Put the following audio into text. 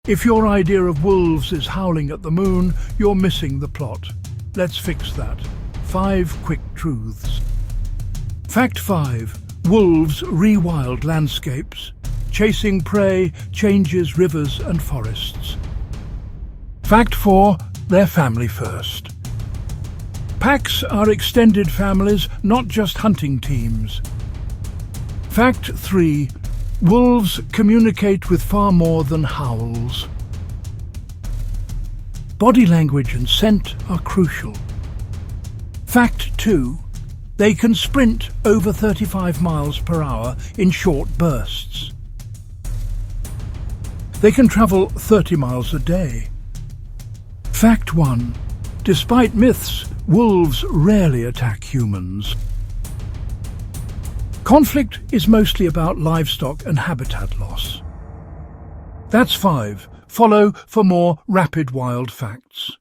If your idea of wolves is howling at the moon, you're missing the plot. Let's fix that. 5 quick truths. Fact 5. Wolves rewild landscapes. Chasing prey changes rivers and forests. Fact 4. They're family first. Packs are extended families, not just hunting teams. Fact 3. Wolves communicate with far more than howls. Body language and scent are crucial. Fact 2. They can sprint over 35 miles per hour in short bursts. They can travel 30 miles a day. Fact 1. Despite myths, wolves rarely attack humans. Conflict is mostly about livestock and habitat loss. That's 5. Follow for more rapid wild facts.